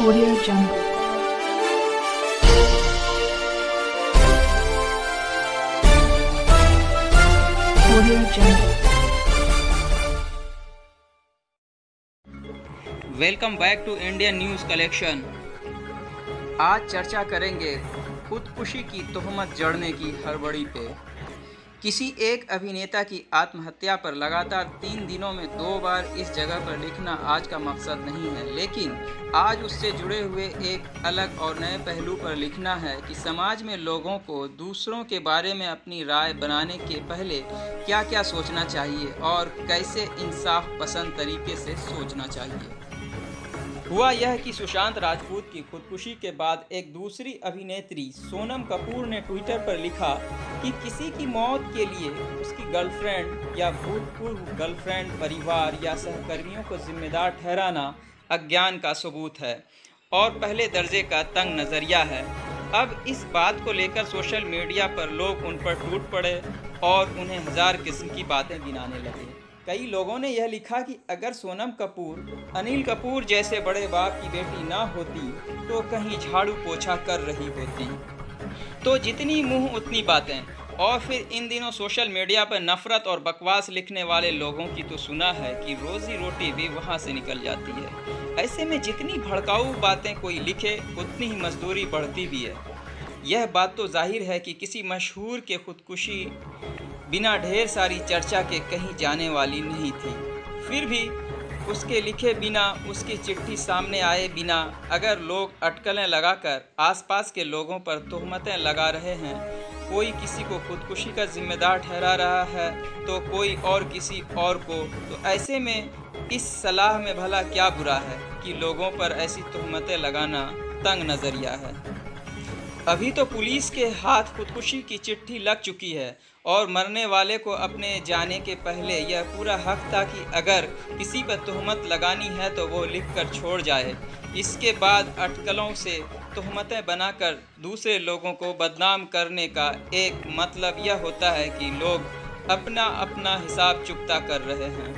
Audio Jungle. Audio Jungle. Welcome back to Indian news collection. आज चर्चा करेंगे खुदकुशी की तोहमत जड़ने की हड़बड़ी पे। किसी एक अभिनेता की आत्महत्या पर लगातार 3 दिनों में 2 बार इस जगह पर लिखना आज का मकसद नहीं है, लेकिन आज उससे जुड़े हुए एक अलग और नए पहलू पर लिखना है कि समाज में लोगों को दूसरों के बारे में अपनी राय बनाने के पहले क्या क्या सोचना चाहिए और कैसे इंसाफ पसंद तरीके से सोचना चाहिए। हुआ यह कि सुशांत राजपूत की खुदकुशी के बाद एक दूसरी अभिनेत्री सोनम कपूर ने ट्विटर पर लिखा कि किसी की मौत के लिए उसकी गर्लफ्रेंड या भूतपूर्व गर्लफ्रेंड, परिवार या सहकर्मियों को जिम्मेदार ठहराना अज्ञान का सबूत है और पहले दर्जे का तंग नज़रिया है। अब इस बात को लेकर सोशल मीडिया पर लोग उन पर टूट पड़े और उन्हें हजार किस्म की बातें गिनाने लगे। कई लोगों ने यह लिखा कि अगर सोनम कपूर अनिल कपूर जैसे बड़े बाप की बेटी ना होती तो कहीं झाड़ू पोछा कर रही होती। तो जितनी मुंह उतनी बातें। और फिर इन दिनों सोशल मीडिया पर नफरत और बकवास लिखने वाले लोगों की तो सुना है कि रोजी रोटी भी वहां से निकल जाती है। ऐसे में जितनी भड़काऊ बातें कोई लिखे उतनी ही मजदूरी बढ़ती भी है। यह बात तो जाहिर है कि किसी मशहूर के खुदकुशी बिना ढेर सारी चर्चा के कहीं जाने वाली नहीं थी। फिर भी उसके लिखे बिना, उसकी चिट्ठी सामने आए बिना अगर लोग अटकलें लगाकर आसपास के लोगों पर तोहमतें लगा रहे हैं, कोई किसी को खुदकुशी का जिम्मेदार ठहरा रहा है तो कोई और किसी और को, तो ऐसे में इस सलाह में भला क्या बुरा है कि लोगों पर ऐसी तोहमतें लगाना तंग नज़रिया है। अभी तो पुलिस के हाथ खुदकुशी की चिट्ठी लग चुकी है और मरने वाले को अपने जाने के पहले यह पूरा हक था कि अगर किसी पर तोहमत लगानी है तो वो लिखकर छोड़ जाए। इसके बाद अटकलों से तोहमतें बनाकर दूसरे लोगों को बदनाम करने का एक मतलब यह होता है कि लोग अपना अपना हिसाब चुकता कर रहे हैं।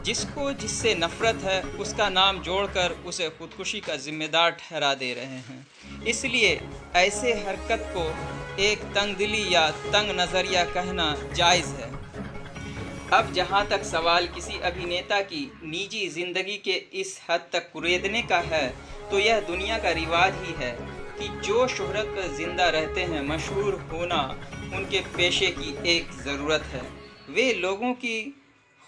जिसको जिससे नफ़रत है उसका नाम जोड़कर उसे खुदकुशी का जिम्मेदार ठहरा दे रहे हैं। इसलिए ऐसे हरकत को एक तंगदिली या तंग नज़रिया कहना जायज़ है। अब जहाँ तक सवाल किसी अभिनेता की निजी ज़िंदगी के इस हद तक कुरेदने का है, तो यह दुनिया का रिवाज ही है कि जो शोहरत पर ज़िंदा रहते हैं, मशहूर होना उनके पेशे की एक ज़रूरत है। वे लोगों की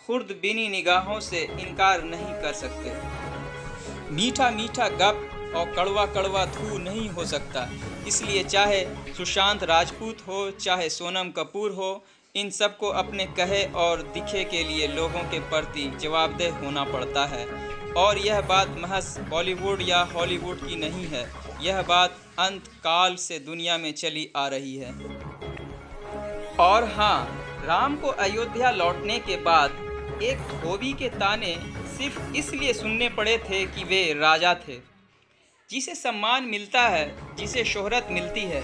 खुर्दबीनी निगाहों से इनकार नहीं कर सकते। मीठा मीठा गप और कड़वा कड़वा थू नहीं हो सकता। इसलिए चाहे सुशांत राजपूत हो, चाहे सोनम कपूर हो, इन सबको अपने कहे और दिखे के लिए लोगों के प्रति जवाबदेह होना पड़ता है। और यह बात महज बॉलीवुड या हॉलीवुड की नहीं है, यह बात अंत काल से दुनिया में चली आ रही है। और हाँ, राम को अयोध्या लौटने के बाद एक धोबी के ताने सिर्फ इसलिए सुनने पड़े थे कि वे राजा थे। जिसे सम्मान मिलता है, जिसे शोहरत मिलती है,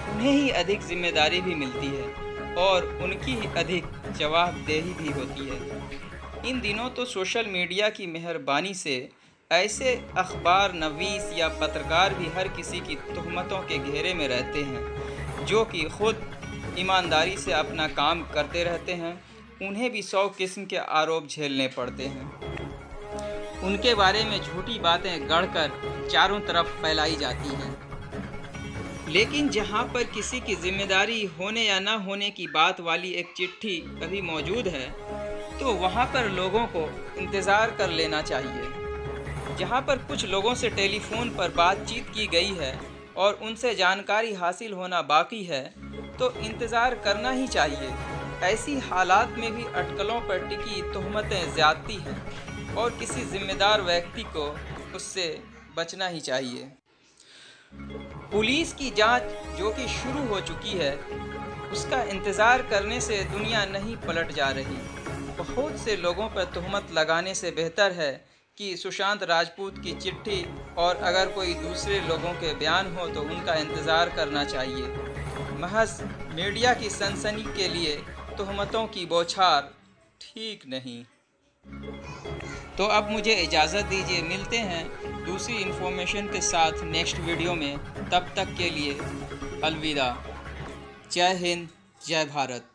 उन्हें ही अधिक जिम्मेदारी भी मिलती है और उनकी ही अधिक जवाबदेही भी होती है। इन दिनों तो सोशल मीडिया की मेहरबानी से ऐसे अखबार नवीस या पत्रकार भी हर किसी की तोहमतों के घेरे में रहते हैं, जो कि खुद ईमानदारी से अपना काम करते रहते हैं। उन्हें भी 100 किस्म के आरोप झेलने पड़ते हैं। उनके बारे में झूठी बातें गढ़कर चारों तरफ फैलाई जाती हैं। लेकिन जहां पर किसी की जिम्मेदारी होने या ना होने की बात वाली एक चिट्ठी कभी मौजूद है, तो वहां पर लोगों को इंतज़ार कर लेना चाहिए। जहां पर कुछ लोगों से टेलीफोन पर बातचीत की गई है और उनसे जानकारी हासिल होना बाकी है, तो इंतज़ार करना ही चाहिए। ऐसी हालात में भी अटकलों पर टिकी तोहमतें ज़्यादती हैं और किसी जिम्मेदार व्यक्ति को उससे बचना ही चाहिए। पुलिस की जांच जो कि शुरू हो चुकी है, उसका इंतज़ार करने से दुनिया नहीं पलट जा रही। बहुत से लोगों पर तोहमत लगाने से बेहतर है कि सुशांत राजपूत की चिट्ठी और अगर कोई दूसरे लोगों के बयान हो तो उनका इंतज़ार करना चाहिए। महज मीडिया की सनसनी के लिए तोहमतों की बौछार ठीक नहीं। तो अब मुझे इजाज़त दीजिए, मिलते हैं दूसरी इन्फॉर्मेशन के साथ नेक्स्ट वीडियो में। तब तक के लिए अलविदा। जय हिंद, जय भारत।